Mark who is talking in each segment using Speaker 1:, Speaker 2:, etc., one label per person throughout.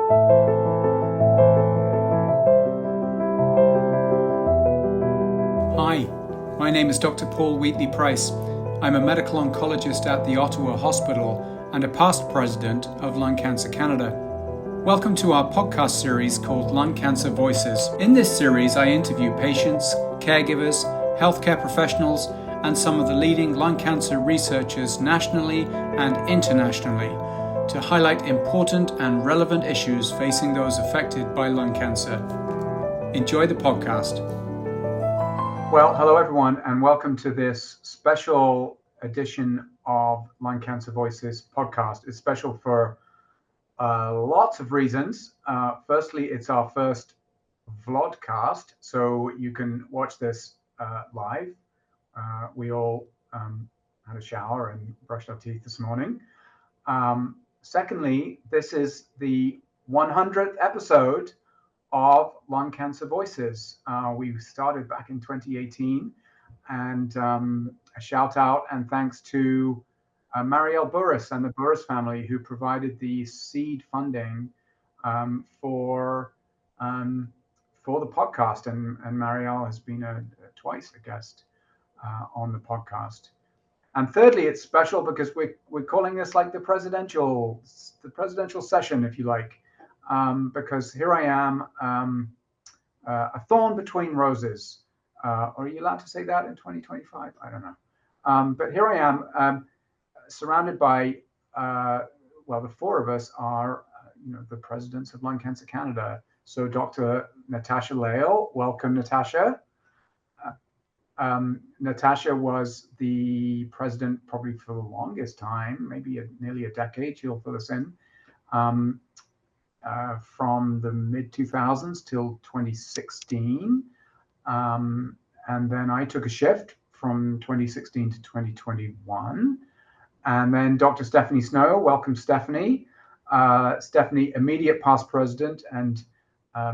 Speaker 1: Hi, my name is Dr. Paul Wheatley-Price. I'm a medical oncologist at the Ottawa Hospital and a past president of Lung Cancer Canada. Welcome to our podcast series called Lung Cancer Voices. In this series, I interview patients, caregivers, healthcare professionals, and some of the leading lung cancer researchers nationally and internationally to highlight important and relevant issues facing those affected by lung cancer. Enjoy the podcast. Well, hello everyone, and welcome to this special edition of Lung Cancer Voices podcast. It's special for lots of reasons. Firstly, it's our first vlogcast, so you can watch this live. We all had a shower and brushed our teeth this morning. Secondly, this is the 100th episode of Lung Cancer Voices. We started back in 2018, and a shout out and thanks to Marielle Burris and the Burris family who provided the seed funding for the podcast, and Marielle has been twice a guest on the podcast. And thirdly, it's special because we're calling this like the presidential session, if you like. Because here I am, a thorn between roses. Are you allowed to say that in 2025? I don't know. But here I am, surrounded by, the four of us are, the presidents of Lung Cancer Canada. So Dr. Natasha Leighl, welcome, Natasha. Natasha was the president probably for the longest time, maybe nearly a decade. She'll fill us in. From the mid-2000s till 2016. And then I took a shift from 2016 to 2021. And then Dr. Stephanie Snow, welcome Stephanie. Stephanie, immediate past president and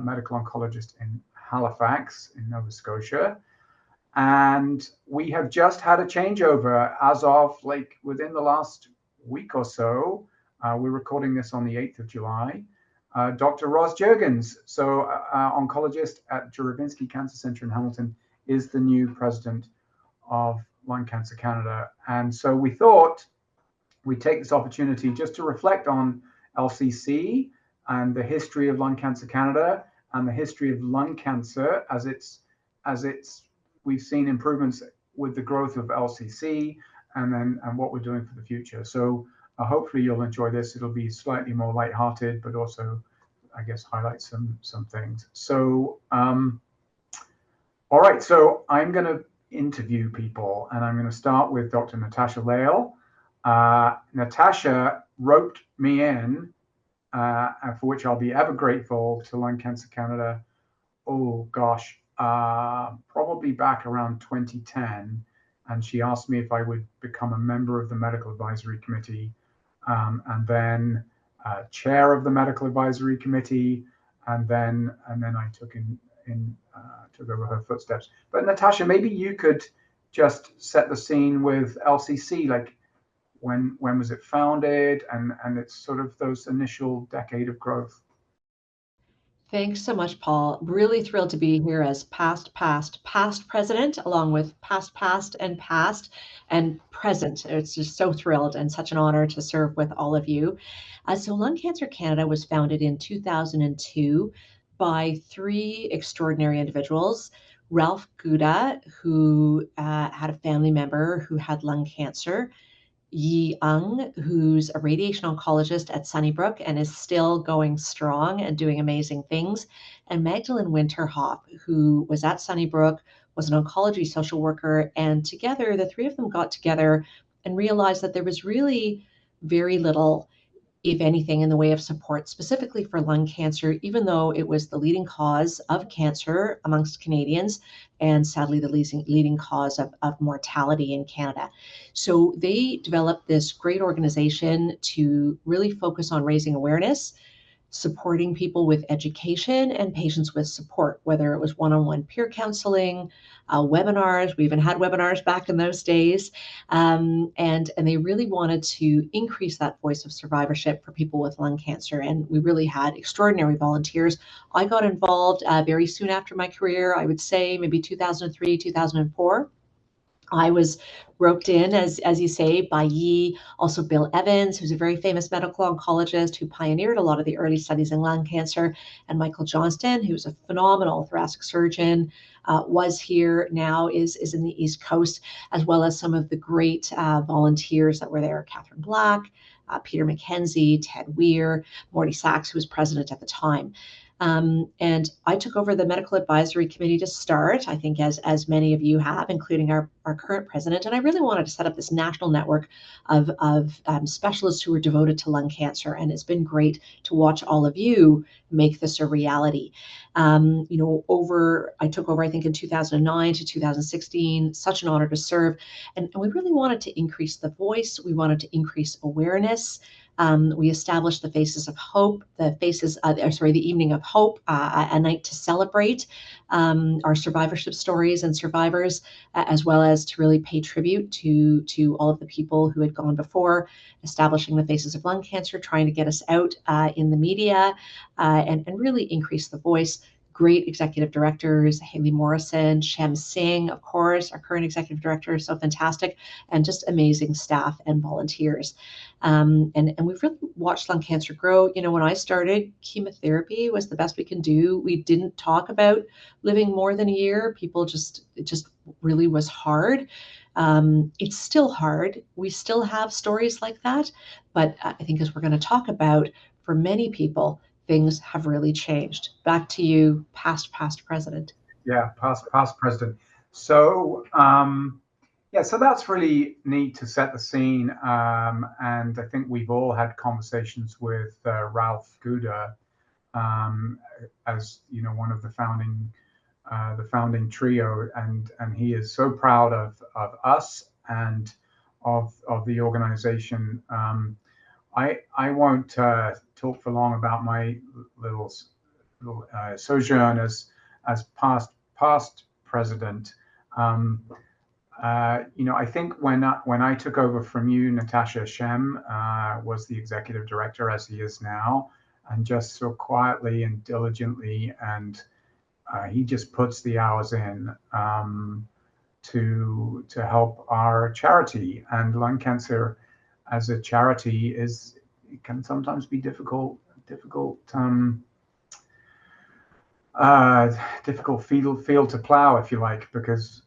Speaker 1: medical oncologist in Halifax in Nova Scotia. And we have just had a changeover as of within the last week or so. We're recording this on the 8th of July. Dr. Juergens, so oncologist at Juergens Cancer Center in Hamilton, is the new president of Lung Cancer Canada. And so we thought we'd take this opportunity just to reflect on LCC and the history of Lung Cancer Canada and the history of lung cancer as we've seen improvements with the growth of LCC and what we're doing for the future. So hopefully you'll enjoy this. It'll be slightly more lighthearted, but also, I guess, highlight some things. So, all right. So I'm going to interview people, and I'm going to start with Dr. Natasha Leighl. Natasha roped me in, for which I'll be ever grateful to Lung Cancer Canada. Oh gosh, probably back around 2010, and she asked me if I would become a member of the Medical Advisory Committee. And then chair of the medical advisory committee, and then I took over her footsteps. But Natasha, maybe you could just set the scene with LCC, like when was it founded, and it's sort of those initial decade of growth.
Speaker 2: Thanks so much, Paul. Really thrilled to be here as past president, along with past and present. It's just so thrilled and such an honor to serve with all of you. So Lung Cancer Canada was founded in 2002 by three extraordinary individuals. Ralph Gouda, who had a family member who had lung cancer. Yi Ung, who's a radiation oncologist at Sunnybrook and is still going strong and doing amazing things, and Magdalene Winterhoff, who was at Sunnybrook, was an oncology social worker, and together, the three of them got together and realized that there was really very little, if anything, in the way of support specifically for lung cancer, even though it was the leading cause of cancer amongst Canadians and sadly the leading cause of mortality in Canada. So they developed this great organization to really focus on raising awareness, supporting people with education and patients with support, whether it was one-on-one peer counseling, webinars. We even had webinars back in those days. And they really wanted to increase that voice of survivorship for people with lung cancer. And we really had extraordinary volunteers. I got involved very soon after my career, I would say maybe 2003, 2004. I was roped in, as you say, by Yi, also Bill Evans, who's a very famous medical oncologist who pioneered a lot of the early studies in lung cancer, and Michael Johnston, who's a phenomenal thoracic surgeon, was here, now is in the East Coast, as well as some of the great volunteers that were there, Catherine Black, Peter McKenzie, Ted Weir, Morty Sachs, who was president at the time. And I took over the medical advisory committee to start, I think as many of you have, including our current president. And I really wanted to set up this national network of specialists who are devoted to lung cancer. And it's been great to watch all of you make this a reality. I took over, I think, in 2009 to 2016, such an honor to serve. And we really wanted to increase the voice. We wanted to increase awareness. We established the Faces of Hope, the Evening of Hope, a night to celebrate our survivorship stories and survivors, as well as to really pay tribute to all of the people who had gone before, establishing the Faces of Lung Cancer, trying to get us out in the media, and really increase the voice. Great executive directors, Haley Morrison, Shem Singh, of course, our current executive director, so fantastic, and just amazing staff and volunteers. And we've really watched lung cancer grow. When I started, chemotherapy was the best we can do. We didn't talk about living more than a year. It just really was hard. It's still hard. We still have stories like that. But I think, as we're going to talk about, for many people, things have really changed. Back to you, past president.
Speaker 1: Yeah, past president. So so that's really neat to set the scene. And I think we've all had conversations with Ralph Guda, as one of the founding trio, and he is so proud of us and of the organization. I won't talk for long about my little sojourn as past president. I think when I took over from you, Natasha, Shem was the executive director, as he is now, and just so quietly and diligently, and he just puts the hours in to help our charity. And lung cancer as a charity can sometimes be difficult field to plow, if you like, because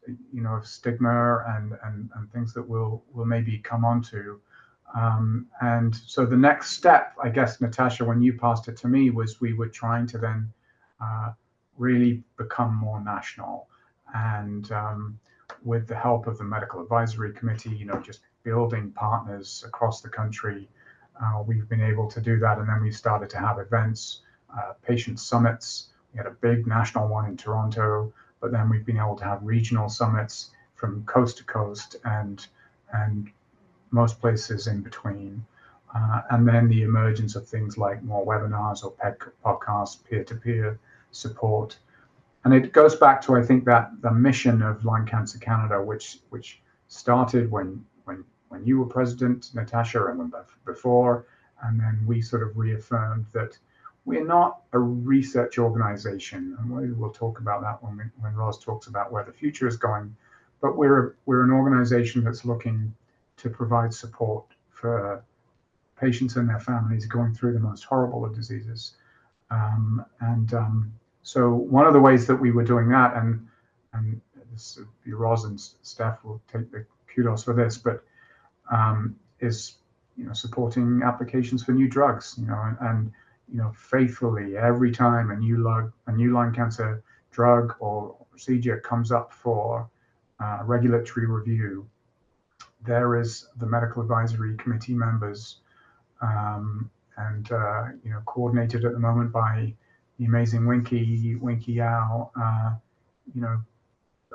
Speaker 1: of stigma and things that we'll maybe come on to. And so the next step, I guess, Natasha, when you passed it to me, was we were trying to then really become more national, and with the help of the medical advisory committee, just building partners across the country, we've been able to do that. And then we started to have events, patient summits. We had a big national one in Toronto, but then we've been able to have regional summits from coast to coast and most places in between. And then the emergence of things like more webinars or podcasts, peer-to-peer support. And it goes back to, I think, that the mission of Lung Cancer Canada, which started when you were president, Natasha, and before, and then we sort of reaffirmed that we're not a research organization, and we'll talk about that when Ros talks about where the future is going. But we're an organization that's looking to provide support for patients and their families going through the most horrible of diseases. So one of the ways that we were doing that, and this, Ros and Steph will take the kudos for this, but is supporting applications for new drugs, and faithfully every time a new lung cancer drug or procedure comes up for regulatory review, there is the medical advisory committee members, and coordinated at the moment by the amazing Winky Yao,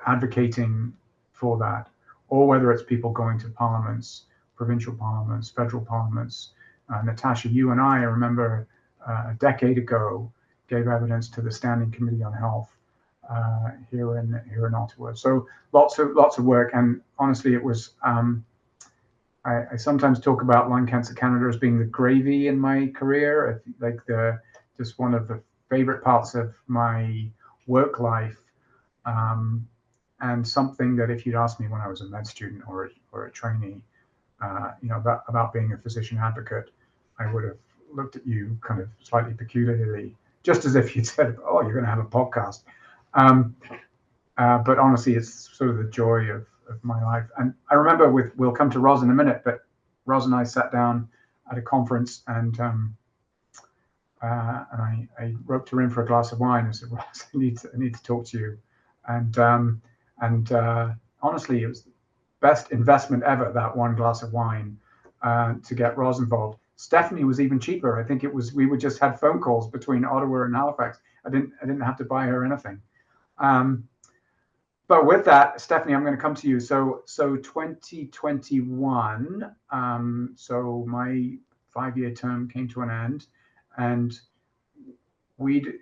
Speaker 1: advocating for that, or whether it's people going to parliaments, provincial parliaments, federal parliaments. Natasha, you and I remember a decade ago, gave evidence to the Standing Committee on Health here in Ottawa. So lots of work, and honestly, it was. I sometimes talk about Lung Cancer Canada as being the gravy in my career, like just one of the favorite parts of my work life, and something that if you'd asked me when I was a med student or a trainee, about being a physician advocate, I would have looked at you kind of slightly peculiarly, just as if you'd said, "Oh, you're going to have a podcast." But honestly, it's sort of the joy of my life. And I remember we'll come to Ros in a minute, but Ros and I sat down at a conference, and I roped her in for a glass of wine and said, "Ros, I need to talk to you." And honestly, it was the best investment ever, that one glass of wine, to get Ros involved. Stephanie was even cheaper. I think we would just had phone calls between Ottawa and Halifax. I didn't have to buy her anything. But with that, Stephanie, I'm going to come to you. So 2021, so my 5-year term came to an end, and you'd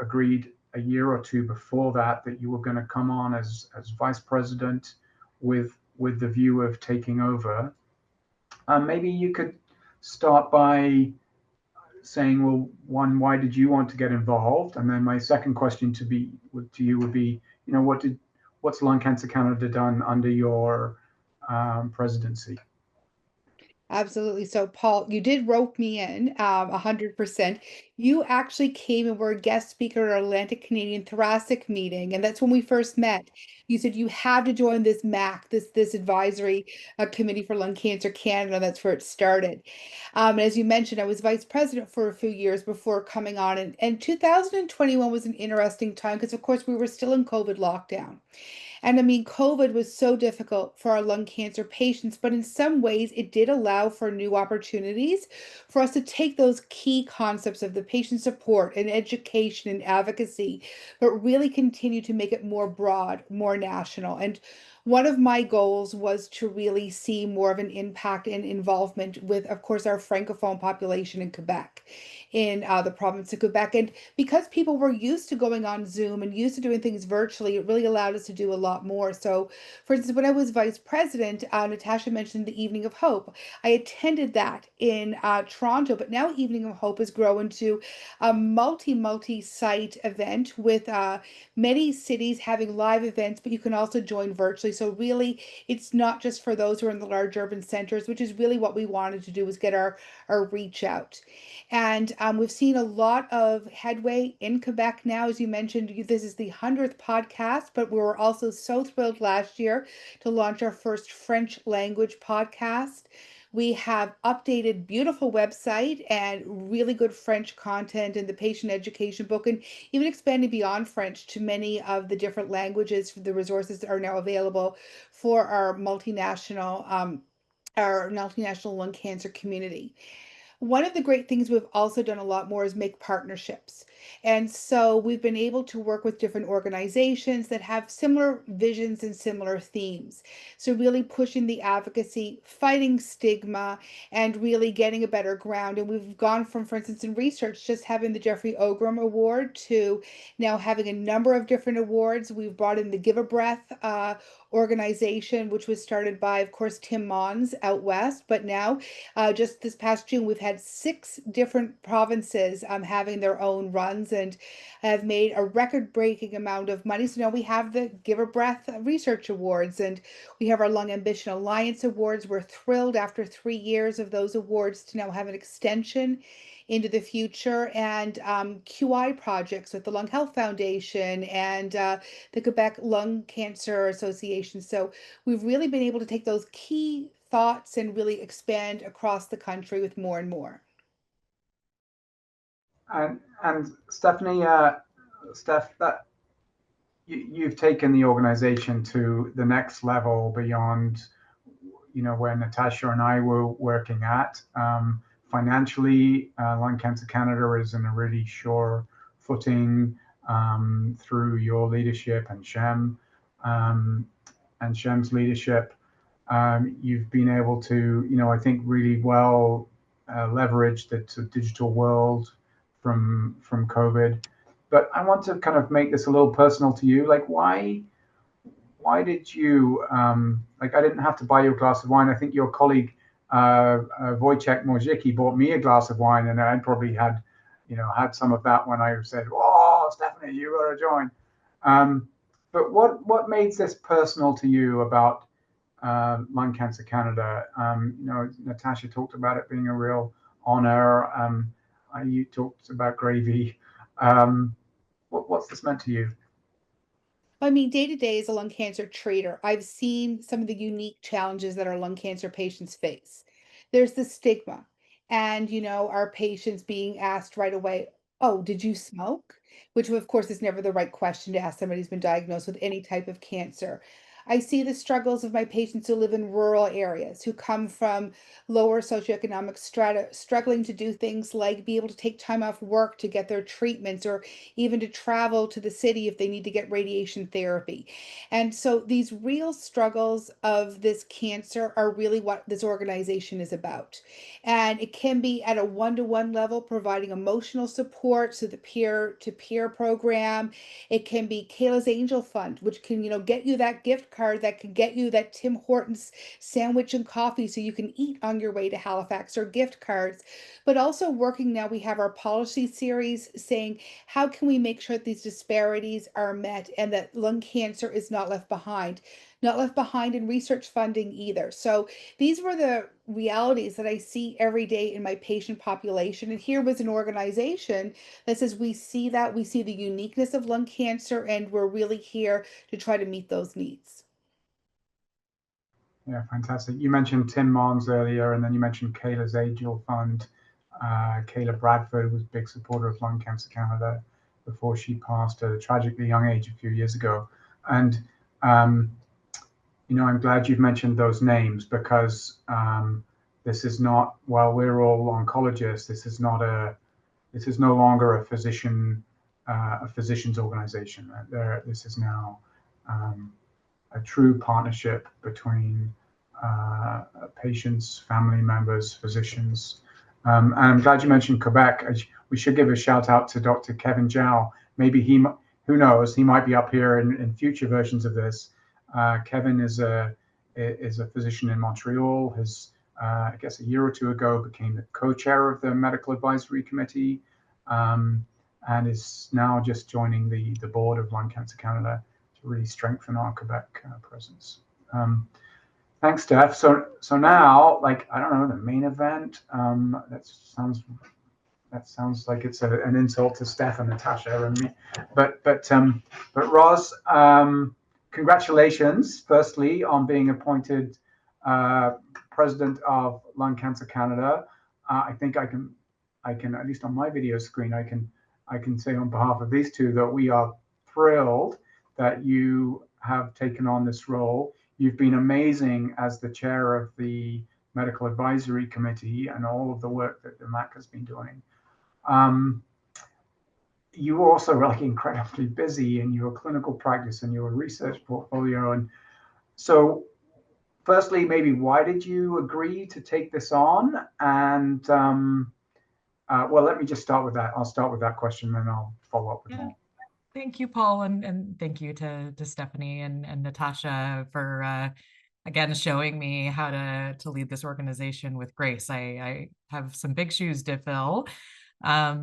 Speaker 1: agreed a year or two before that you were going to come on as vice president with the view of taking over. Maybe you could start by saying, well, one, why did you want to get involved? And then my second question to you would be, what's Lung Cancer Canada done under your presidency?
Speaker 3: Absolutely. So, Paul, you did rope me in 100%. You actually came and were a guest speaker at our Atlantic Canadian Thoracic meeting, and that's when we first met. You said you had to join this MAC, this advisory committee for Lung Cancer Canada. That's where it started. And as you mentioned, I was vice president for a few years before coming on, and 2021 was an interesting time because, of course, we were still in COVID lockdown. And I mean, COVID was so difficult for our lung cancer patients, but in some ways, it did allow for new opportunities for us to take those key concepts of the patient support and education and advocacy, but really continue to make it more broad, more national. And one of my goals was to really see more of an impact and involvement with, of course, our Francophone population in Quebec, in the province of Quebec. And because people were used to going on Zoom and used to doing things virtually, it really allowed us to do a lot more. So, for instance, when I was vice president, Natasha mentioned the Evening of Hope. I attended that in Toronto, but now Evening of Hope has grown to a multi-site event with many cities having live events, but you can also join virtually. So really, it's not just for those who are in the large urban centers, which is really what we wanted to do, was get our reach out. And we've seen a lot of headway in Quebec now. As you mentioned, this is the 100th podcast, but we were also so thrilled last year to launch our first French language podcast. We have updated beautiful website and really good French content in the patient education book, and even expanding beyond French to many of the different languages. The resources that are now available for our multinational lung cancer community. One of the great things we've also done a lot more is make partnerships. And so we've been able to work with different organizations that have similar visions and similar themes. So really pushing the advocacy, fighting stigma, and really getting a better ground. And we've gone from, for instance, in research, just having the Jeffrey Ogram Award to now having a number of different awards. We've brought in the Give a Breath organization, which was started by, of course, Tim Mons out west. But now, just this past June, we've had 6 different provinces having their own runs and have made a record-breaking amount of money. So now we have the Give a Breath Research Awards, and we have our Lung Ambition Alliance Awards. We're thrilled after 3 years of those awards to now have an extension into the future, and QI projects with the Lung Health Foundation and the Quebec Lung Cancer Association. So we've really been able to take those key thoughts and really expand across the country with more and more.
Speaker 1: And Stephanie, Steph, that you've taken the organization to the next level beyond, where Natasha and I were working at. Financially, Lung Cancer Canada is in a really sure footing through your leadership and Shem's leadership. You've been able to, I think, really well leverage the sort of digital world from COVID. But I want to kind of make this a little personal to you. Like, why did you like? I didn't have to buy you a glass of wine. I think your colleague Wojciech Morzicki bought me a glass of wine, and I probably had some of that when I said, "Oh, Stephanie, you got to join." But what made this personal to you about Lung Cancer Canada? Natasha talked about it being a real honor. You talked about gravy. What's this meant to you?
Speaker 3: I mean, day to day as a lung cancer treater, I've seen some of the unique challenges that our lung cancer patients face. There's the stigma, and our patients being asked right away, "Oh, did you smoke?" Which, of course, is never the right question to ask somebody who's been diagnosed with any type of cancer. I see the struggles of my patients who live in rural areas, who come from lower socioeconomic strata, struggling to do things like be able to take time off work to get their treatments, or even to travel to the city if they need to get radiation therapy. And so these real struggles of this cancer are really what this organization is about. And it can be at a one-to-one level, providing emotional support, so the peer-to-peer program. It can be Kayla's Angel Fund, which can, get you that gift card that can get you that Tim Hortons sandwich and coffee so you can eat on your way to Halifax, or gift cards. But also working now, we have our policy series saying, how can we make sure that these disparities are met and that lung cancer is not left behind? Not left behind in research funding either. So these were the realities that I see every day in my patient population. And here was an organization that says, we see that, we see the uniqueness of lung cancer, and we're really here to try to meet those needs.
Speaker 1: Yeah, fantastic. You mentioned Tim Marnes earlier, and then you mentioned Kayla's Angel Fund. Kayla Bradford was a big supporter of Lung Cancer Canada before she passed at a tragically young age a few years ago. And I'm glad you've mentioned those names, because this is not, while we're all oncologists, this is no longer a physician's organization. This is now a true partnership between patients, family members, physicians. And I'm glad you mentioned Quebec. We should give a shout out to Dr. Kevin Zhao. Maybe who knows, he might be up here in future versions of this. Kevin is a physician in Montreal. I guess a year or two ago, became the co-chair of the Medical Advisory Committee, and is now just joining the board of Lung Cancer Canada to really strengthen our Quebec presence. Thanks, Steph. So now, like, I don't know, the main event. That sounds like it's an insult to Steph and Natasha and me. But Ros, congratulations, firstly, on being appointed president of Lung Cancer Canada. I think I can, at least on my video screen, I can say on behalf of these two that we are thrilled that you have taken on this role. You've been amazing as the chair of the Medical Advisory Committee and all of the work that the MAC has been doing. You were also like incredibly busy in your clinical practice and your research portfolio. And so firstly, maybe why did you agree to take this on? And well, let me just start with that. I'll start with that question, and then I'll follow up with more.
Speaker 4: Thank you, Paul, and thank you to Stephanie and Natasha for again showing me how to lead this organization with grace. I have some big shoes to fill. I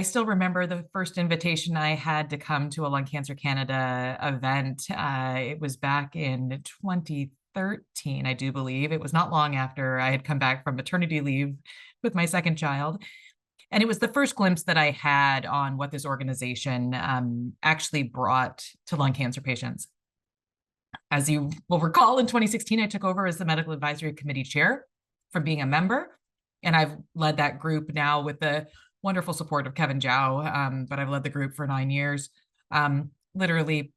Speaker 4: still remember the first invitation I had to come to a Lung Cancer Canada event. It was back in 2013, I do believe. It was not long after I had come back from maternity leave with my second child. And it was the first glimpse that I had on what this organization actually brought to lung cancer patients. As you will recall, in 2016, I took over as the Medical Advisory Committee chair from being a member. And I've led that group now with the wonderful support of Kevin Zhao, but I've led the group for 9 years. Literally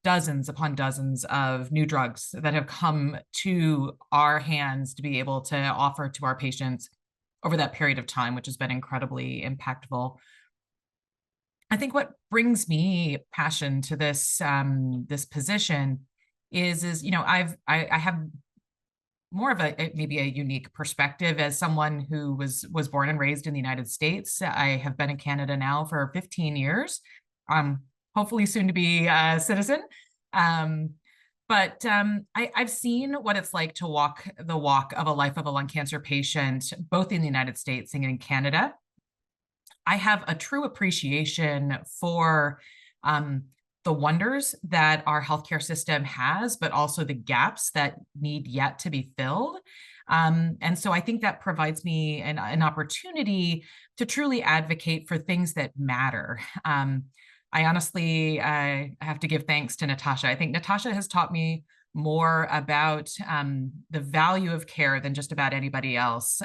Speaker 4: dozens upon dozens of new drugs that have come to our hands to be able to offer to our patients over that period of time, which has been incredibly impactful. I think what brings me passion to this this position is I have more of a maybe a unique perspective as someone who was born and raised in the United States. I have been in Canada now for 15 years. Hopefully soon to be a citizen. But I've seen what it's like to walk the walk of a life of a lung cancer patient, both in the United States and in Canada. I have a true appreciation for the wonders that our healthcare system has, but also the gaps that need yet to be filled. And so I think that provides me an opportunity to truly advocate for things that matter. I honestly have to give thanks to Natasha. I think Natasha has taught me more about the value of care than just about anybody else.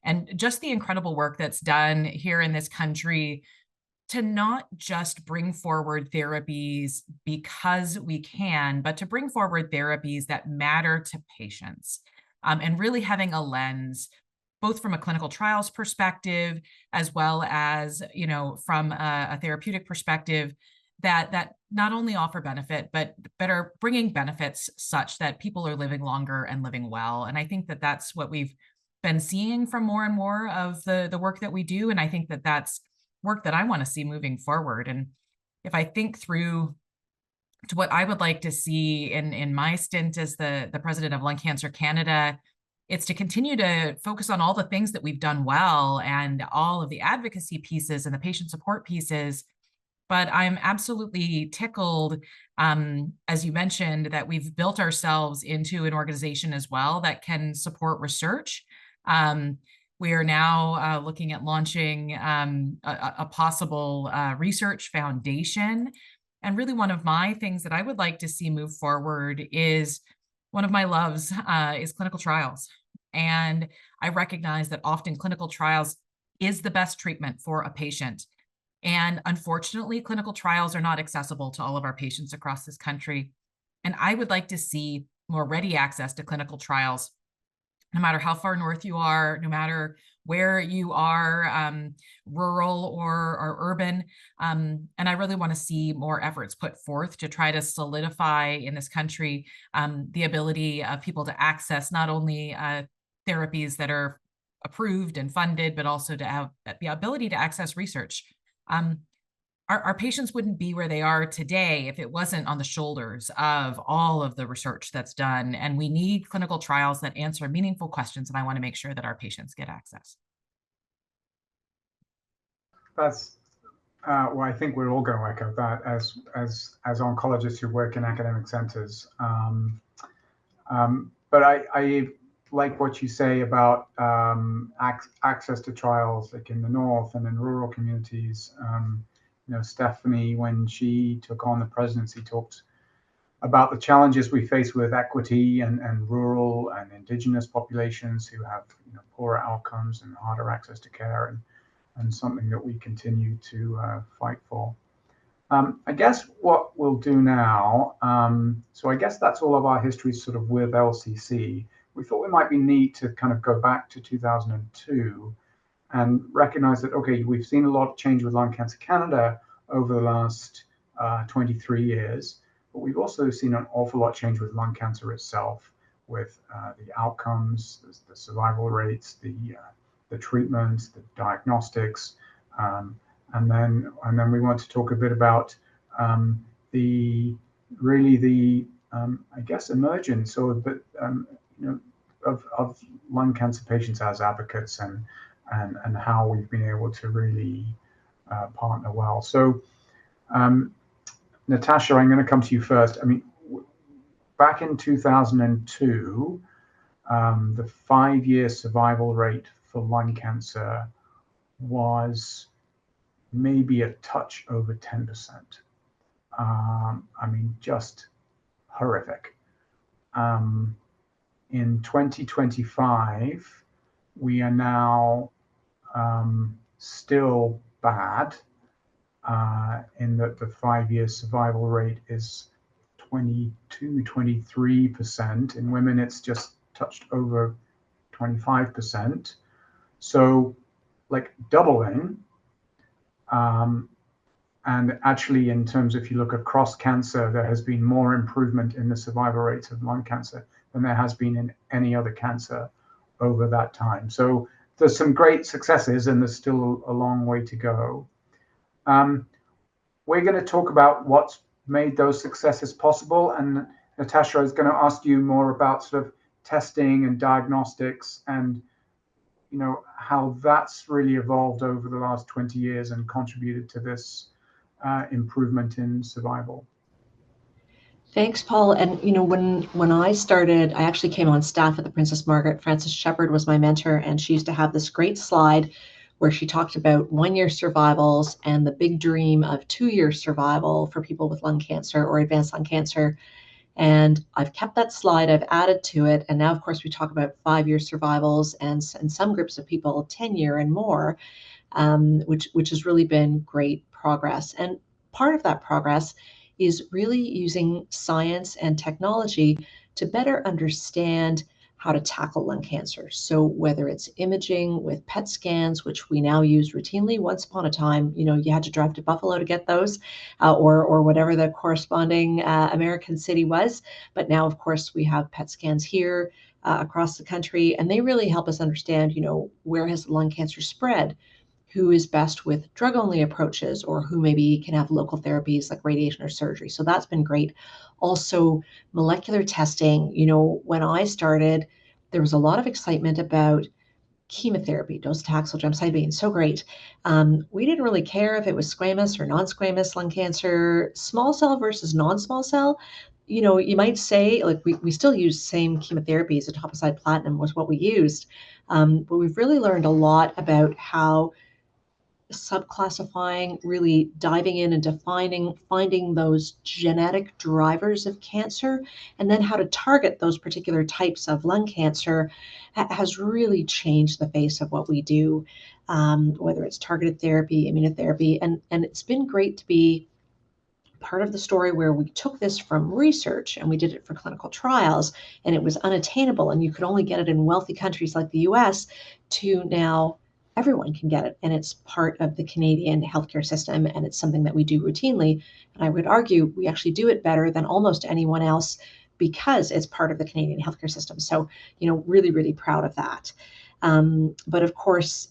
Speaker 4: And just the incredible work that's done here in this country to not just bring forward therapies because we can, but to bring forward therapies that matter to patients, and really having a lens, both from a clinical trials perspective, as well as, from a therapeutic perspective, that not only offer benefit, but are bringing benefits such that people are living longer and living well. And I think that that's what we've been seeing from more and more of the work that we do. And I think that that's work that I want to see moving forward. And if I think through to what I would like to see in my stint as the president of Lung Cancer Canada, it's to continue to focus on all the things that we've done well and all of the advocacy pieces and the patient support pieces. But I'm absolutely tickled, as you mentioned, that we've built ourselves into an organization as well that can support research. We are now looking at launching a possible research foundation. And really one of my things that I would like to see move forward is one of my loves is clinical trials. And I recognize that often clinical trials is the best treatment for a patient. And unfortunately, clinical trials are not accessible to all of our patients across this country. And I would like to see more ready access to clinical trials, no matter how far north you are, no matter where you are, rural or urban. And I really want to see more efforts put forth to try to solidify in this country the ability of people to access not only therapies that are approved and funded, but also to have the ability to access research. Our patients wouldn't be where they are today if it wasn't on the shoulders of all of the research that's done. And we need clinical trials that answer meaningful questions. And I want to make sure that our patients get access.
Speaker 1: That's well, I think we're all going to echo that as oncologists who work in academic centers. But I like what you say about access to trials, like in the north and in rural communities. Stephanie, when she took on the presidency, talked about the challenges we face with equity and rural and indigenous populations who have poorer outcomes and harder access to care, and something that we continue to fight for. I guess what we'll do now, so I guess that's all of our history sort of with LCC. We thought it might be neat to kind of go back to 2002 and recognize that, okay, we've seen a lot of change with Lung Cancer Canada over the last 23 years, but we've also seen an awful lot change with lung cancer itself, with the outcomes, the survival rates, the treatments, the diagnostics, and then we want to talk a bit about the I guess emergence or of lung cancer patients as advocates and how we've been able to really partner well. So, Natasha, I'm going to come to you first. I mean, back in 2002, the 5-year survival rate for lung cancer was maybe a touch over 10%. I mean, just horrific. In 2025, we are now still bad in that the 5-year survival rate is 23%. In women, it's just touched over 25%. So like doubling. And actually, in terms, if you look across cancer, there has been more improvement in the survival rates of lung cancer than there has been in any other cancer over that time. So there's some great successes, and there's still a long way to go. We're going to talk about what's made those successes possible, and Natasha is going to ask you more about sort of testing and diagnostics, and how that's really evolved over the last 20 years and contributed to this improvement in survival.
Speaker 2: Thanks, Paul. And when I started, I actually came on staff at the Princess Margaret. Frances Shepherd was my mentor, and she used to have this great slide where she talked about 1-year survivals and the big dream of 2-year survival for people with lung cancer or advanced lung cancer. And I've kept that slide, I've added to it. And now, of course, we talk about 5-year survivals and in some groups of people, 10-year and more, which has really been great progress. And part of that progress is really using science and technology to better understand how to tackle lung cancer. So whether it's imaging with PET scans, which we now use routinely. Once upon a time, you had to drive to Buffalo to get those, or whatever the corresponding American city was. But now, of course, we have PET scans here across the country, and they really help us understand, where has lung cancer spread, who is best with drug-only approaches, or who maybe can have local therapies like radiation or surgery. So that's been great. Also, molecular testing. When I started, there was a lot of excitement about chemotherapy, docetaxel, gemcitabine, so great. We didn't really care if it was squamous or non-squamous lung cancer, small cell versus non-small cell. You might say, like, we still use same chemotherapies, etoposide platinum was what we used. But we've really learned a lot about how subclassifying, really diving in and finding those genetic drivers of cancer, and then how to target those particular types of lung cancer has really changed the face of what we do, whether it's targeted therapy, immunotherapy, and it's been great to be part of the story where we took this from research and we did it for clinical trials, and it was unattainable and you could only get it in wealthy countries like the US, to now everyone can get it, and it's part of the Canadian healthcare system, and it's something that we do routinely. And I would argue we actually do it better than almost anyone else because it's part of the Canadian healthcare system. So, really, really proud of that. But of course,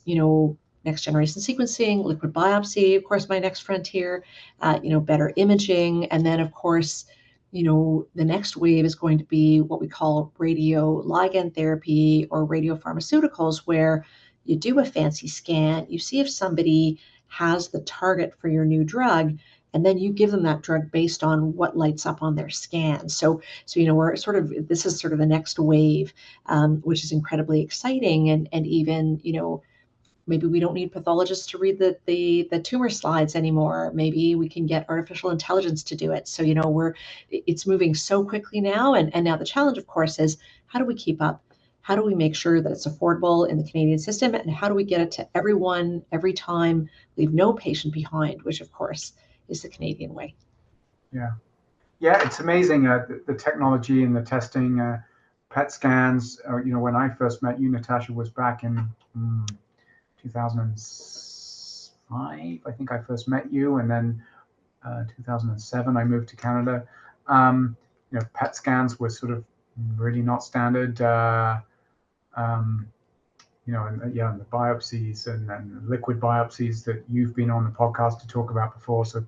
Speaker 2: next generation sequencing, liquid biopsy, of course, my next frontier, better imaging. And then, of course, the next wave is going to be what we call radioligand therapy or radiopharmaceuticals, where you do a fancy scan, you see if somebody has the target for your new drug, and then you give them that drug based on what lights up on their scan. So we're this is sort of the next wave, which is incredibly exciting. And even, maybe we don't need pathologists to read the tumor slides anymore. Maybe we can get artificial intelligence to do it. So, it's moving so quickly now. And now the challenge, of course, is how do we keep up? How do we make sure that it's affordable in the Canadian system? And how do we get it to everyone every time, leave no patient behind, which, of course, is the Canadian way.
Speaker 1: Yeah, it's amazing, the technology and the testing, PET scans. When I first met you, Natasha, was back in 2005, I think I first met you, and then 2007 I moved to Canada. PET scans were sort of really not standard. And the biopsies and liquid biopsies that you've been on the podcast to talk about before. So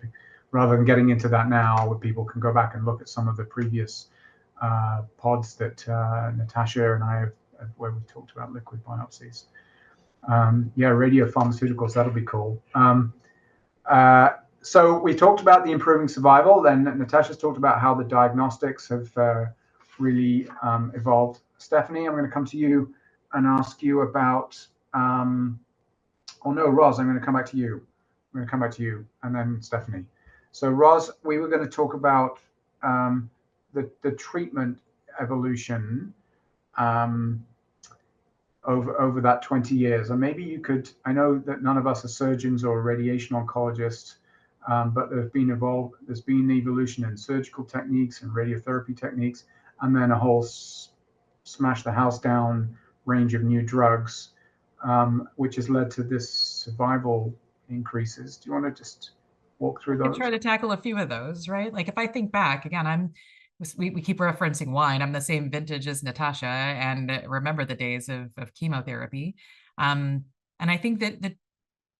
Speaker 1: rather than getting into that now, where people can go back and look at some of the previous pods that Natasha and I have, where we talked about liquid biopsies. Radiopharmaceuticals, that'll be cool. So we talked about the improving survival. Then Natasha's talked about how the diagnostics have really evolved. Stephanie, I'm going to come to you and ask you about, Ros, I'm going to come back to you. I'm going to come back to you, and then Stephanie. So Ros, we were going to talk about the treatment evolution over that 20 years. And maybe you could, I know that none of us are surgeons or radiation oncologists, but there's been evolution in surgical techniques and radiotherapy techniques, and then a whole smash the house down range of new drugs, which has led to this survival increases. Do you want to just walk through those?
Speaker 4: I'll try to tackle a few of those, right? Like if I think back, again, I'm we keep referencing wine. I'm the same vintage as Natasha and remember the days of chemotherapy. And I think that the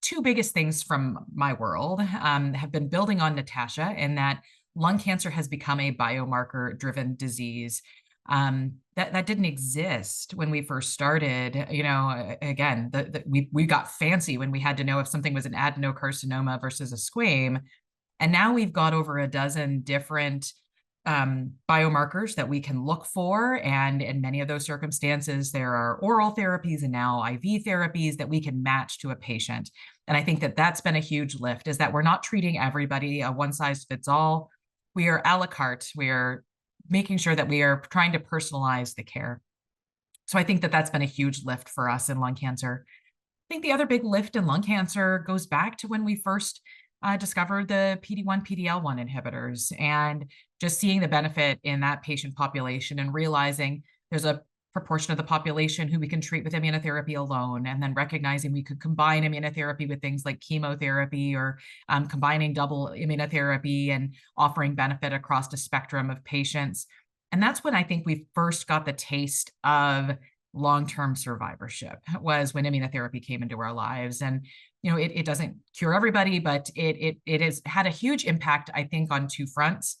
Speaker 4: two biggest things from my world have been building on Natasha, in that lung cancer has become a biomarker-driven disease. That didn't exist when we first started. You know, again, we got fancy when we had to know if something was an adenocarcinoma versus a squame. And now we've got over a dozen different biomarkers that we can look for. And in many of those circumstances, there are oral therapies and now IV therapies that we can match to a patient. And I think that that's been a huge lift, is that we're not treating everybody a one size fits all. We are a la carte. We are making sure that we are trying to personalize the care. So I think that that's been a huge lift for us in lung cancer. I think the other big lift in lung cancer goes back to when we first discovered the PD-1, PD-L1 inhibitors, and just seeing the benefit in that patient population and realizing there's a proportion of the population who we can treat with immunotherapy alone, and then recognizing we could combine immunotherapy with things like chemotherapy, or combining double immunotherapy and offering benefit across a spectrum of patients. And that's when I think we first got the taste of long-term survivorship, was when immunotherapy came into our lives. And you know, it doesn't cure everybody, but it has had a huge impact, I think, on two fronts.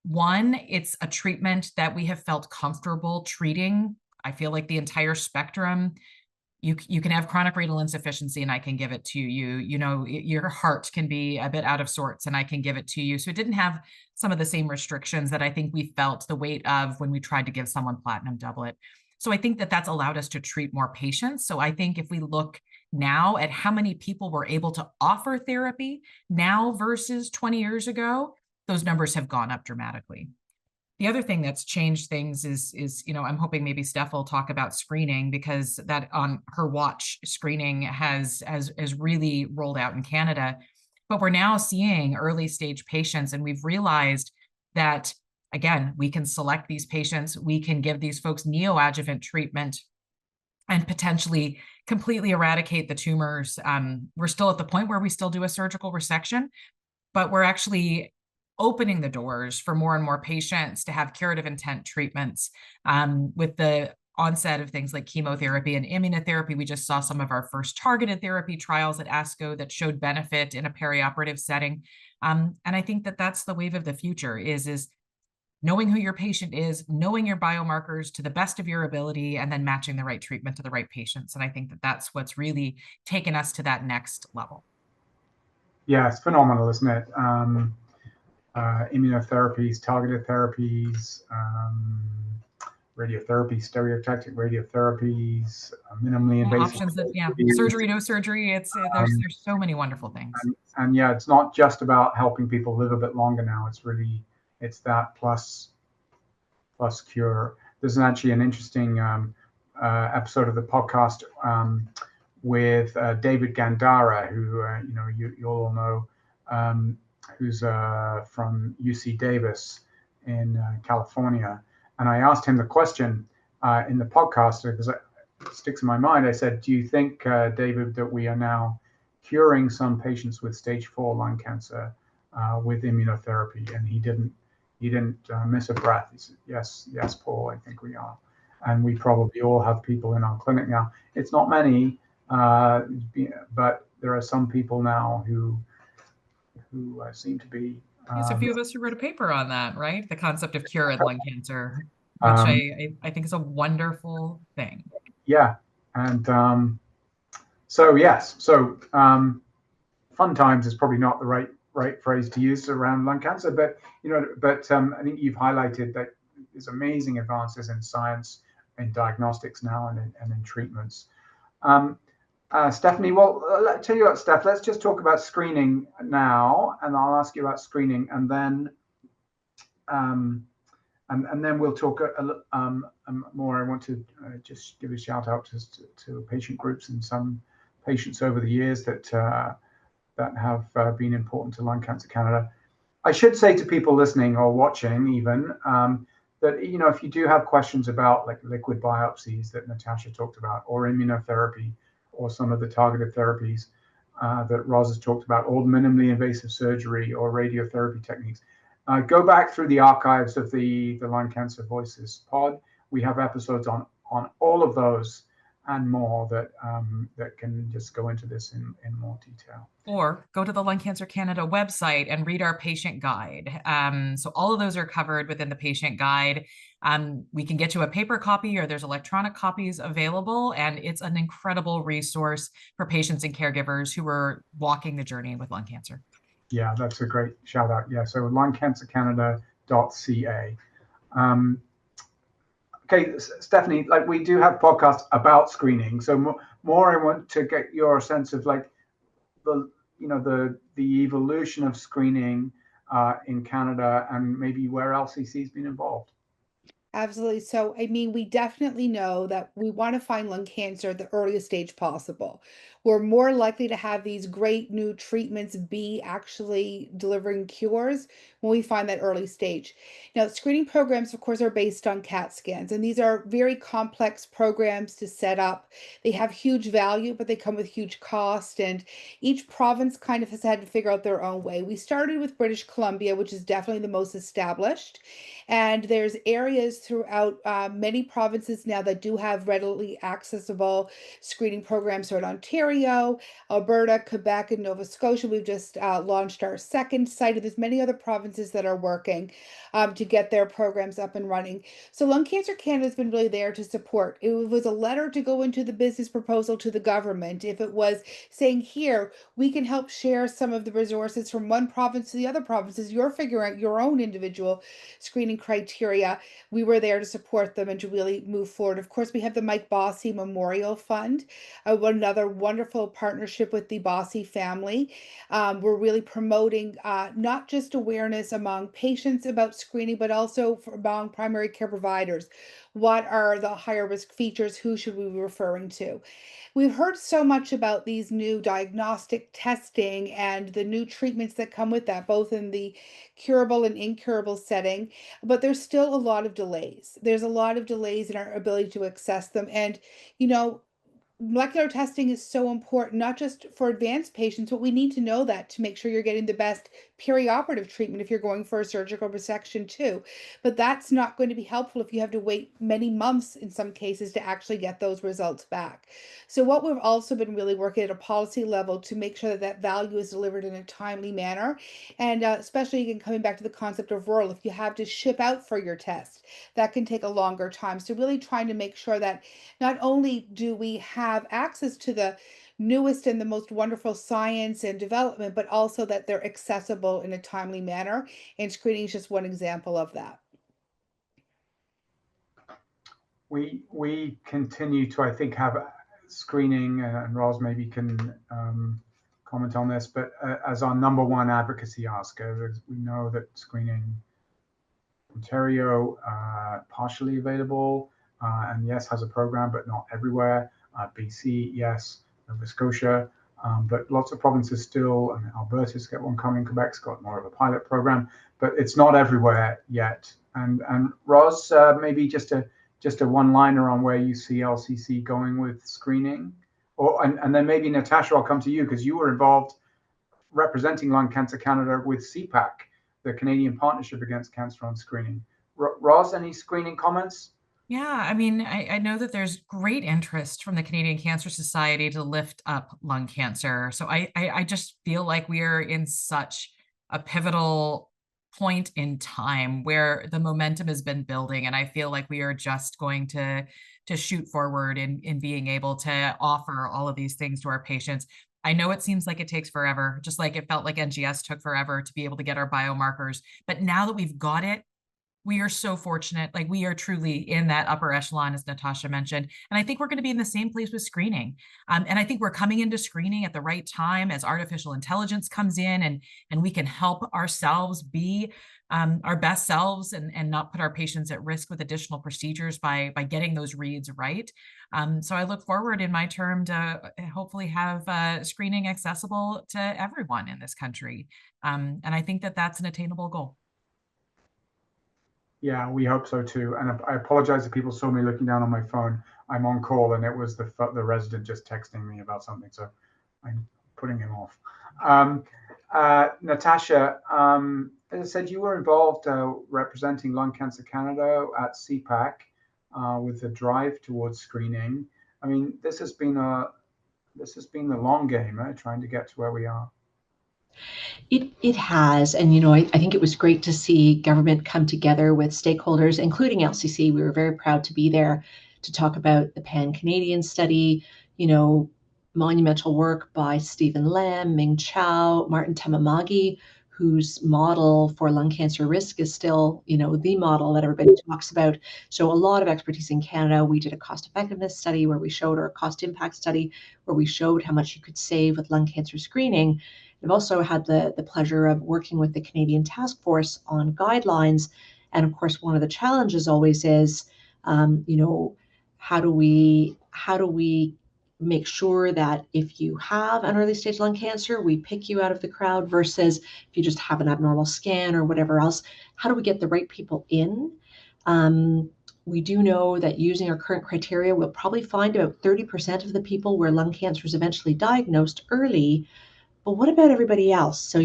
Speaker 4: One, it's a treatment that we have felt comfortable treating. I feel like the entire spectrum. You can have chronic renal insufficiency and I can give it to you. You know, your heart can be a bit out of sorts and I can give it to you. So it didn't have some of the same restrictions that I think we felt the weight of when we tried to give someone platinum doublet. So I think that that's allowed us to treat more patients. So I think if we look now at how many people we're able to offer therapy now versus 20 years ago, those numbers have gone up dramatically. The other thing that's changed things is, you know, I'm hoping maybe Steph will talk about screening, because that on her watch, screening has really rolled out in Canada. But we're now seeing early stage patients, and we've realized that, again, we can select these patients, we can give these folks neoadjuvant treatment and potentially completely eradicate the tumors. We're still at the point where we still do a surgical resection, but we're actually opening the doors for more and more patients to have curative intent treatments. With the onset of things like chemotherapy and immunotherapy, we just saw some of our first targeted therapy trials at ASCO that showed benefit in a perioperative setting. And I think that that's the wave of the future, is knowing who your patient is, knowing your biomarkers to the best of your ability, and then matching the right treatment to the right patients. And I think that that's what's really taken us to that next level.
Speaker 1: Yeah, it's phenomenal, isn't it? Immunotherapies, targeted therapies, radiotherapy, stereotactic radiotherapies, minimally invasive
Speaker 4: options that, surgery, no surgery. There's so many wonderful things.
Speaker 1: And yeah, it's not just about helping people live a bit longer now. It's that plus cure. There's actually an interesting episode of the podcast with David Gandara, who you all know, who's from UC Davis in California. And I asked him the question in the podcast, because it sticks in my mind. I said, do you think, David, that we are now curing some patients with stage 4 lung cancer with immunotherapy? And he didn't miss a breath. He said, yes, Paul, I think we are. And we probably all have people in our clinic now. It's not many, but there are some people now who seem to be.
Speaker 4: There's a few of us who wrote a paper on that, right? The concept of cure in lung cancer, which I think is a wonderful thing.
Speaker 1: Yeah, and so yes, fun times is probably not the right phrase to use around lung cancer, but I think you've highlighted that there's amazing advances in science, in diagnostics now, and in treatments. Stephanie, well, I'll tell you what, Steph, let's just talk about screening now, and I'll ask you about screening, and then we'll talk more. I want to just give a shout out to patient groups and some patients over the years that have been important to Lung Cancer Canada. I should say to people listening or watching even, that if you do have questions about like liquid biopsies that Natasha talked about, or immunotherapy, or some of the targeted therapies that Roz has talked about, or minimally invasive surgery or radiotherapy techniques, Go back through the archives of the Lung Cancer Voices pod. We have episodes on all of those and more that that can just go into this in more detail.
Speaker 4: Or go to the Lung Cancer Canada website and read our patient guide. So all of those are covered within the patient guide. We can get you a paper copy, or there's electronic copies available, and it's an incredible resource for patients and caregivers who are walking the journey with lung cancer.
Speaker 1: Yeah, that's a great shout out. Yeah, so lungcancercanada.ca. Okay, Stephanie, like we do have podcasts about screening. So more I want to get your sense of like the evolution of screening in Canada and maybe where LCC's been involved.
Speaker 3: Absolutely. So, I mean, we definitely know that we want to find lung cancer at the earliest stage possible. We're more likely to have these great new treatments be actually delivering cures when we find that early stage. Now, screening programs, of course, are based on CAT scans, and these are very complex programs to set up. They have huge value, but they come with huge cost, and each province kind of has had to figure out their own way. We started with British Columbia, which is definitely the most established. And there's areas throughout many provinces now that do have readily accessible screening programs. So in Ontario, Alberta, Quebec, and Nova Scotia, we've just launched our second site. There's many other provinces that are working to get their programs up and running. So Lung Cancer Canada has been really there to support. It was a letter to go into the business proposal to the government. If it was saying, here, we can help share some of the resources from one province to the other provinces, you're figuring out your own individual screening criteria, we were there to support them and to really move forward. Of course, we have the Mike Bossy Memorial Fund, another wonderful partnership with the Bossy family. We're really promoting not just awareness among patients about screening, but also among primary care providers. What are the higher risk features? Who should we be referring to? We've heard so much about these new diagnostic testing and the new treatments that come with that, both in the curable and incurable setting, but there's still a lot of delays. There's a lot of delays in our ability to access them. And, you know, molecular testing is so important, not just for advanced patients, but we need to know that to make sure you're getting the best perioperative treatment if you're going for a surgical resection too. But that's not going to be helpful if you have to wait many months in some cases to actually get those results back. So what we've also been really working at a policy level to make sure that that value is delivered in a timely manner. And especially again, coming back to the concept of rural, if you have to ship out for your test, that can take a longer time. So really trying to make sure that not only do we have access to the newest and the most wonderful science and development, but also that they're accessible in a timely manner. And screening is just one example of that.
Speaker 1: We continue to, I think, have screening, and Ros maybe can comment on this, but as our number one advocacy ask, we know that screening Ontario partially available, and yes, has a program, but not everywhere. BC, yes. Nova Scotia, but lots of provinces still, and Alberta's got one coming, Quebec's got more of a pilot program, but it's not everywhere yet. And Ros, maybe just a one-liner on where you see LCC going with screening, and then maybe Natasha, I'll come to you because you were involved representing Lung Cancer Canada with CPAC, the Canadian Partnership Against Cancer on Screening. Ros, any screening comments?
Speaker 4: Yeah, I mean, I know that there's great interest from the Canadian Cancer Society to lift up lung cancer. So I just feel like we are in such a pivotal point in time where the momentum has been building, and I feel like we are just going to shoot forward in being able to offer all of these things to our patients. I know it seems like it takes forever, just like it felt like NGS took forever to be able to get our biomarkers. But now that we've got it, we are so fortunate. Like, we are truly in that upper echelon, as Natasha mentioned. And I think we're going to be in the same place with screening. And I think we're coming into screening at the right time as artificial intelligence comes in, and we can help ourselves be our best selves and not put our patients at risk with additional procedures by getting those reads right. So I look forward in my term to hopefully have screening accessible to everyone in this country. And I think that that's an attainable goal.
Speaker 1: Yeah, we hope so too. And I apologize if people saw me looking down on my phone. I'm on call, and it was the resident just texting me about something, so I'm putting him off. Natasha, as I said, you were involved representing Lung Cancer Canada at CPAC with the drive towards screening. I mean, this has been the long game, trying to get to where we are.
Speaker 2: It has, and I think it was great to see government come together with stakeholders, including LCC. We were very proud to be there to talk about the Pan-Canadian study, monumental work by Stephen Lam, Ming Chow, Martin Tamamagi, whose model for lung cancer risk is still, the model that everybody talks about. So a lot of expertise in Canada. We did a cost effectiveness study where we showed, or a cost impact study where we showed how much you could save with lung cancer screening. I've also had the pleasure of working with the Canadian Task Force on guidelines. And of course, one of the challenges always is, how do we make sure that if you have an early stage lung cancer, we pick you out of the crowd, versus if you just have an abnormal scan or whatever else, how do we get the right people in? We do know that using our current criteria, we'll probably find about 30% of the people where lung cancer is eventually diagnosed early. But what about everybody else? So,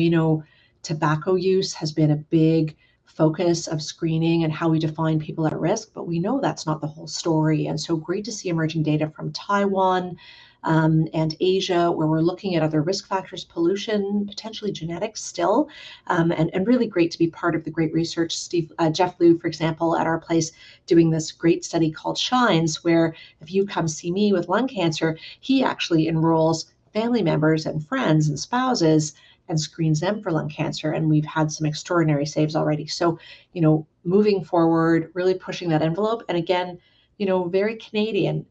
Speaker 2: tobacco use has been a big focus of screening and how we define people at risk, but we know that's not the whole story. And so great to see emerging data from Taiwan and Asia, where we're looking at other risk factors, pollution, potentially genetics still, and really great to be part of the great research. Jeff Liu, for example, at our place, doing this great study called Shines, where if you come see me with lung cancer, he actually enrolls family members and friends and spouses and screens them for lung cancer. And we've had some extraordinary saves already. So, moving forward, really pushing that envelope. And again, very Canadian.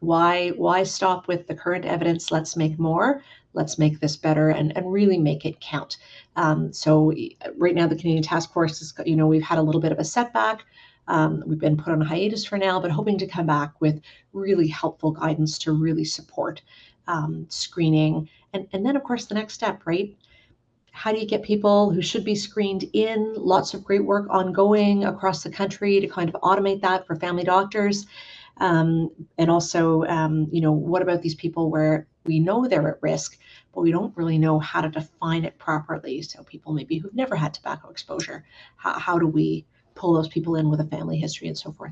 Speaker 2: Why stop with the current evidence? Let's make more. Let's make this better and really make it count. So right now, the Canadian Task Force is, we've had a little bit of a setback. We've been put on hiatus for now, but hoping to come back with really helpful guidance to really support screening. And then, of course, the next step, right? How do you get people who should be screened in? Lots of great work ongoing across the country to kind of automate that for family doctors. And also, what about these people where we know they're at risk, but we don't really know how to define it properly? So people maybe who've never had tobacco exposure, how do we pull those people in with a family history and so forth?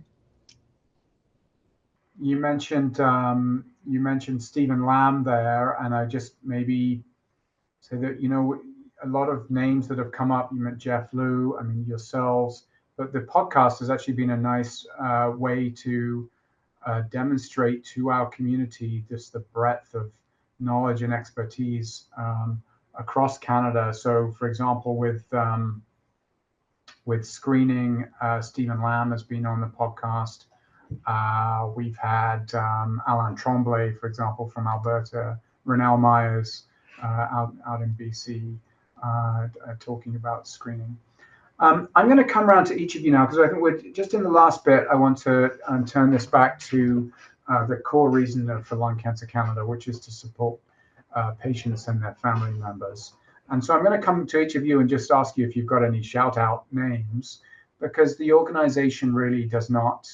Speaker 1: You mentioned Stephen Lamb there, and I just maybe say that a lot of names that have come up. You met Jeff Liu, I mean yourselves, but the podcast has actually been a nice way to demonstrate to our community just the breadth of knowledge and expertise across Canada. So, for example, with screening, Stephen Lamb has been on the podcast. We've had Alain Tremblay, for example, from Alberta, Renelle Myers out in BC, talking about screening. I'm going to come around to each of you now, because I think we're just in the last bit. I want to turn this back to the core reason for Lung Cancer Canada, which is to support patients and their family members. And so I'm going to come to each of you and just ask you if you've got any shout out names, because the organization really does not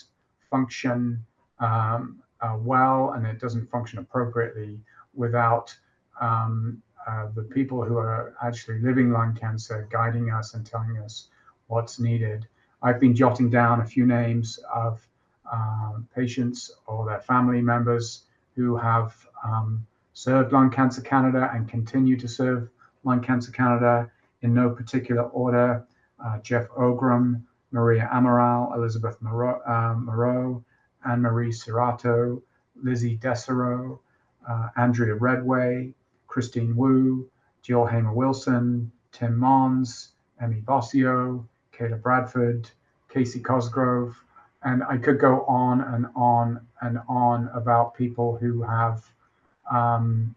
Speaker 1: function well, and it doesn't function appropriately without the people who are actually living lung cancer guiding us and telling us what's needed. I've been jotting down a few names of patients or their family members who have served Lung Cancer Canada and continue to serve Lung Cancer Canada in no particular order. Jeff Ogram, Maria Amaral, Elizabeth Moreau, Anne-Marie Cirato, Lizzie Dessereau, Andrea Redway, Christine Wu, Jill Hamer-Wilson, Tim Mons, Emmy Bossio, Kayla Bradford, Casey Cosgrove, and I could go on and on and on about people who have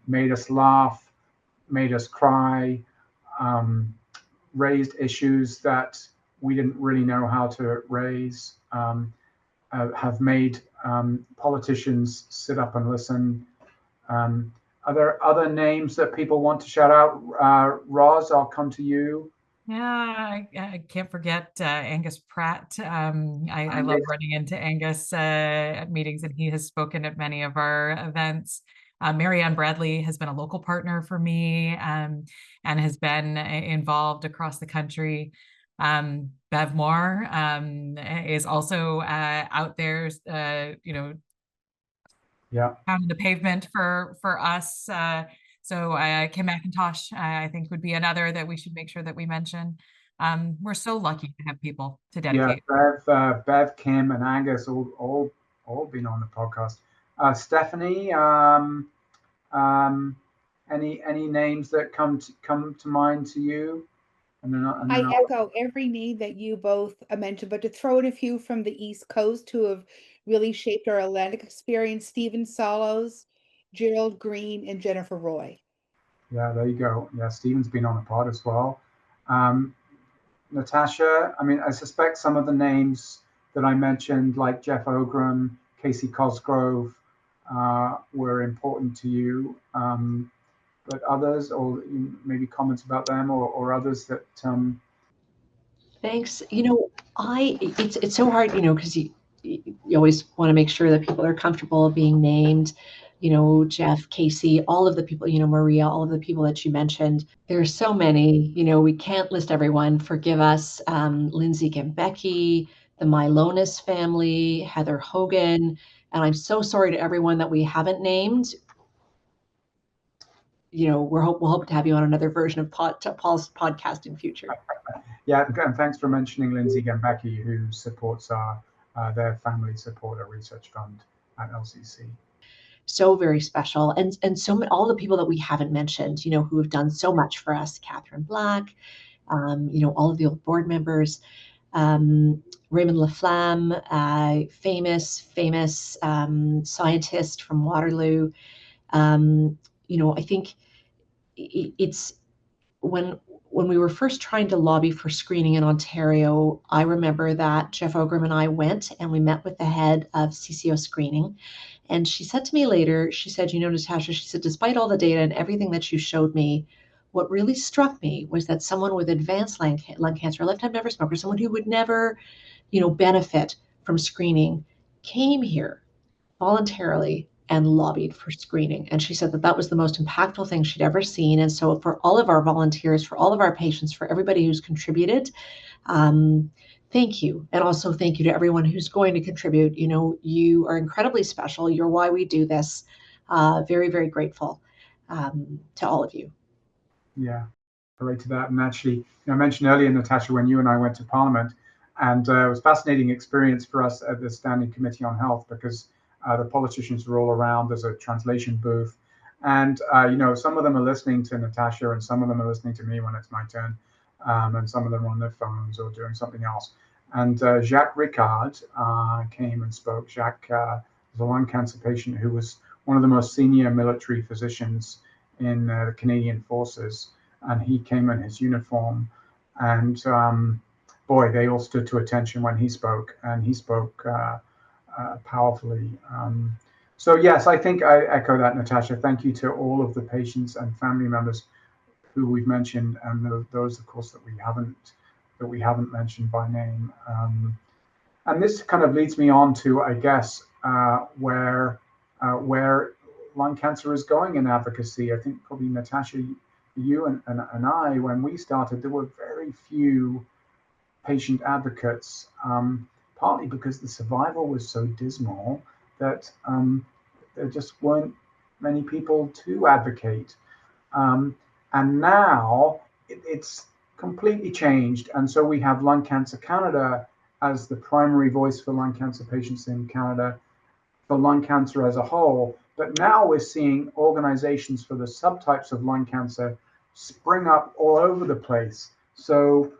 Speaker 1: made us laugh, made us cry, raised issues that we didn't really know how to raise, have made politicians sit up and listen. Are there other names that people want to shout out? Roz, I'll come to you.
Speaker 4: Yeah, I can't forget Angus Pratt. I love running into Angus at meetings, and he has spoken at many of our events. Marianne Bradley has been a local partner for me, and has been involved across the country. Bev Moore is also out there, pounding the pavement for us. So Kim McIntosh, I think, would be another that we should make sure that we mention. We're so lucky to have people to dedicate.
Speaker 1: Yeah, Bev, Kim, and Angus all been on the podcast. Stephanie, any names that come to mind to you?
Speaker 3: I echo every name that you both mentioned, but to throw in a few from the East Coast who have really shaped our Atlantic experience: Stephen Solos, Gerald Green, and Jennifer Roy.
Speaker 1: Yeah, there you go. Yeah, Stephen's been on the pod as well. Natasha, I mean, I suspect some of the names that I mentioned, like Jeff Ogram, Casey Cosgrove, were important to you. But others, or maybe comments about them, or others that.
Speaker 2: Thanks. It's so hard, because you always want to make sure that people are comfortable being named. Jeff, Casey, all of the people, Maria, all of the people that you mentioned. There are so many. We can't list everyone. Forgive us. Lindsay Gambecki, the Mylonis family, Heather Hogan, and I'm so sorry to everyone that we haven't named. We'll hope to have you on another version of Paul's podcast in future.
Speaker 1: Yeah, and thanks for mentioning Lindsay Gambecki, who supports their family supporter research fund at LCC.
Speaker 2: So very special, and so all the people that we haven't mentioned, who have done so much for us: Catherine Black, all of the old board members, Raymond Laflamme, famous scientist from Waterloo. I think it's when we were first trying to lobby for screening in Ontario, I remember that Jeff Ogram and I went and we met with the head of CCO screening. And she said to me later, she said, Natasha, she said, despite all the data and everything that you showed me, what really struck me was that someone with advanced lung cancer, a lifetime never smoker, someone who would never, benefit from screening, came here voluntarily and lobbied for screening. And she said that was the most impactful thing she'd ever seen. And so for all of our volunteers, for all of our patients, for everybody who's contributed, thank you. And also thank you to everyone who's going to contribute. You are incredibly special. You're why we do this. Very, very grateful to all of you.
Speaker 1: Yeah, relate to that. And actually, I mentioned earlier, Natasha, when you and I went to Parliament, and it was a fascinating experience for us at the Standing Committee on Health, because the politicians were all around. There's a translation booth. And, some of them are listening to Natasha, and some of them are listening to me when it's my turn. And some of them are on their phones or doing something else. And Jacques Ricard came and spoke. Jacques was a lung cancer patient who was one of the most senior military physicians in the Canadian Forces. And he came in his uniform. And boy, they all stood to attention when he spoke. And he spoke powerfully. So yes, I think I echo that, Natasha. Thank you to all of the patients and family members who we've mentioned, and those, of course, that we haven't mentioned by name. And this kind of leads me on to, I guess, where lung cancer is going in advocacy. I think probably, Natasha, you and I, when we started, there were very few patient advocates, partly because the survival was so dismal that there just weren't many people to advocate. And now it's completely changed. And so we have Lung Cancer Canada as the primary voice for lung cancer patients in Canada, for lung cancer as a whole. But now we're seeing organizations for the subtypes of lung cancer spring up all over the place. So,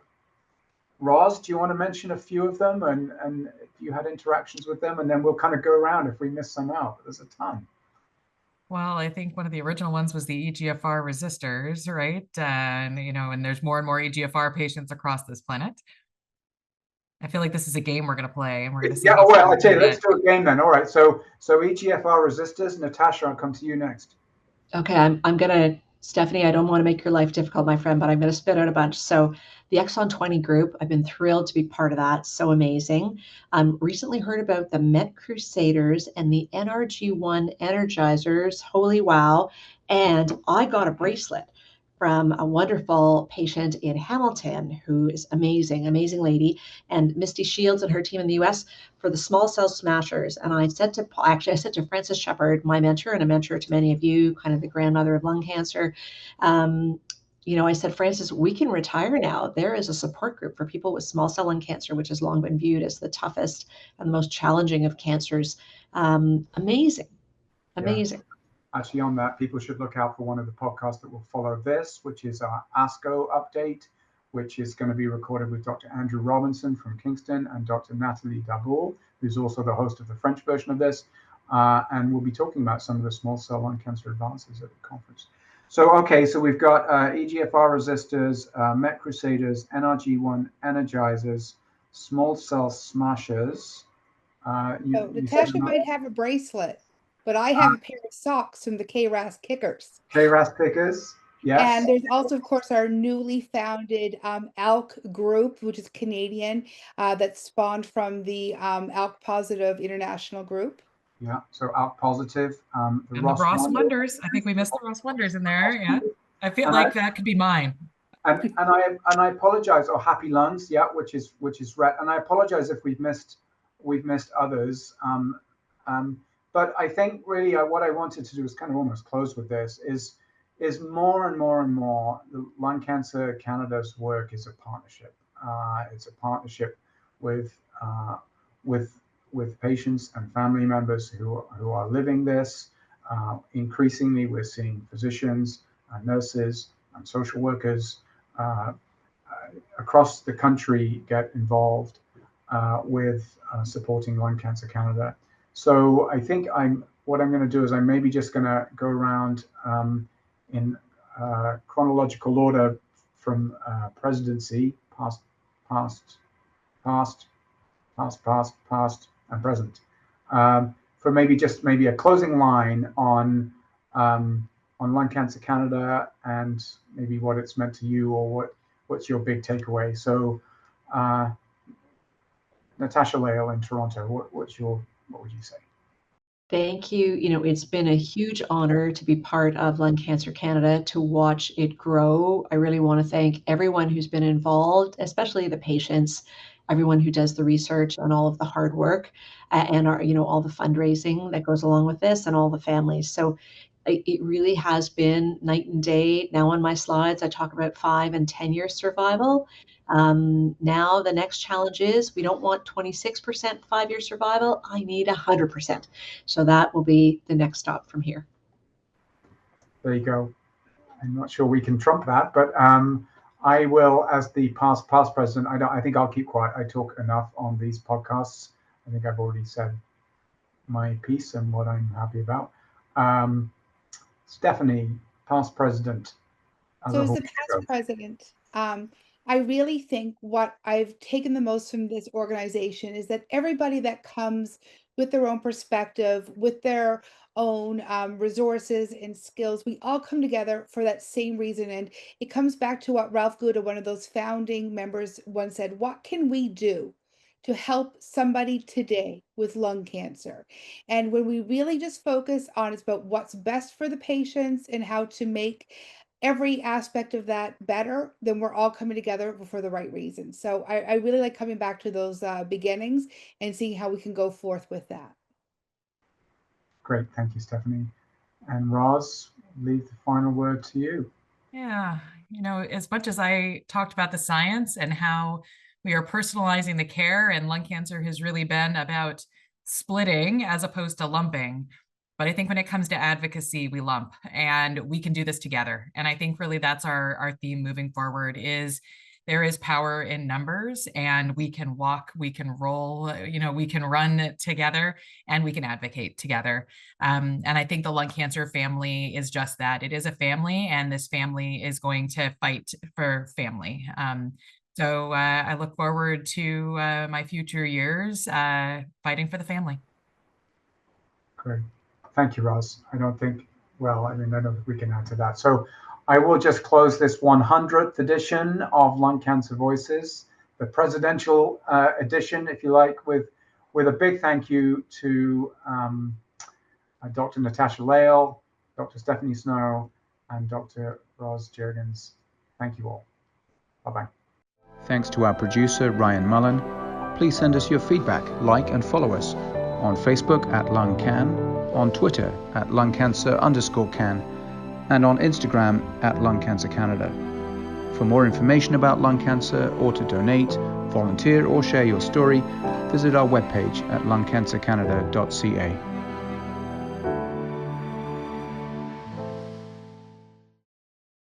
Speaker 1: Ros, do you want to mention a few of them, and if you had interactions with them, and then we'll kind of go around if we miss some out. There's a ton.
Speaker 4: Well, I think one of the original ones was the EGFR resistors, right? And there's more and more EGFR patients across this planet. I feel like this is a game we're going to play, and we're going to see.
Speaker 1: Yeah, well, I tell you, let's do a game then. All right. So EGFR resistors. Natasha, I'll come to you next.
Speaker 2: Okay, I'm gonna Stephanie, I don't want to make your life difficult, my friend, but I'm going to spit out a bunch. So the Exon 20 group, I've been thrilled to be part of that. So amazing. Recently heard about the Met Crusaders and the NRG1 Energizers. Holy wow. And I got a bracelet from a wonderful patient in Hamilton who is amazing, amazing lady, and Misty Shields and her team in the US for the small cell smashers. And I said to Paul, actually, I said to Frances Shepard, my mentor and a mentor to many of you, kind of the grandmother of lung cancer, I said, Frances, we can retire now. There is a support group for people with small cell lung cancer, which has long been viewed as the toughest and the most challenging of cancers. Amazing, amazing.
Speaker 1: Yeah. Actually, on that, people should look out for one of the podcasts that will follow this, which is our ASCO update, which is going to be recorded with Dr. Andrew Robinson from Kingston and Dr. Nathalie Daboul, who's also the host of the French version of this. And we'll be talking about some of the small cell lung cancer advances at the conference. So, okay, so we've got EGFR resistors, MET Crusaders, NRG1 energizers, small cell smashers.
Speaker 3: Natasha might have a bracelet, but I have a pair of socks from the KRAS Kickers.
Speaker 1: KRAS Kickers, yes.
Speaker 3: And there's also, of course, our newly founded ALK group, which is Canadian, that spawned from the ALK Positive International Group.
Speaker 1: Yeah, so ALK Positive.
Speaker 4: The Ross Wonders. I think we missed the Ross Wonders in there. Yeah, I feel like that could be mine.
Speaker 1: And I apologize. Or Happy Lungs, yeah, which is red. And I apologize if we've missed others. But I think really what I wanted to do is kind of almost close with this is more and more and more the Lung Cancer Canada's work is a partnership. It's a partnership with patients and family members who are living this. Increasingly, we're seeing physicians, nurses, and social workers across the country get involved with supporting Lung Cancer Canada. So I think what I'm going to do is I'm maybe just going to go around in chronological order from presidency, past, and present, for maybe a closing line on Lung Cancer Canada and maybe what it's meant to you or what's your big takeaway. So Natasha, Leighl in Toronto, what would you say?
Speaker 2: Thank you. It's been a huge honor to be part of Lung Cancer Canada, to watch it grow. I really want to thank everyone who's been involved, especially the patients, everyone who does the research and all of the hard work, and all the fundraising that goes along with this, and all the families. So it really has been night and day. Now on my slides, I talk about 5 and 10-year survival. Now the next challenge is we don't want 26% 5-year survival. I need 100%. So that will be the next stop from here.
Speaker 1: There you go. I'm not sure we can trump that, but I will, as the past president, I think I'll keep quiet. I talk enough on these podcasts. I think I've already said my piece and what I'm happy about. Stephanie, past president.
Speaker 3: So as the past president, I really think what I've taken the most from this organization is that everybody that comes with their own perspective, with their own resources and skills, we all come together for that same reason. And it comes back to what Ralph Gouda, one of those founding members, once said: what can we do to help somebody today with lung cancer? And when we really just focus on, it's about what's best for the patients and how to make every aspect of that better, then we're all coming together for the right reasons. So I really like coming back to those beginnings and seeing how we can go forth with that.
Speaker 1: Great, thank you, Stephanie. And Roz, leave the final word to you.
Speaker 4: Yeah, as much as I talked about the science and how we are personalizing the care, and lung cancer has really been about splitting as opposed to lumping. But I think when it comes to advocacy, we lump, and we can do this together. And I think really that's our theme moving forward is there is power in numbers, and we can walk, we can roll, we can run together, and we can advocate together. And I think the lung cancer family is just that. It is a family, and this family is going to fight for family. So I look forward to my future years fighting for the family.
Speaker 1: Great. Thank you, Roz. I don't think we can add to that. So I will just close this 100th edition of Lung Cancer Voices, the presidential edition, if you like, with a big thank you to Dr. Natasha Leighl, Dr. Stephanie Snow, and Dr. Juergens. Thank you all. Bye-bye. Thanks to our producer, Ryan Mullen. Please send us your feedback, like and follow us on Facebook at LungCan, on Twitter at lungcancer_can, and on Instagram at Lung Cancer Canada. For more information about lung cancer or to donate, volunteer or share your story, visit our webpage at lungcancercanada.ca.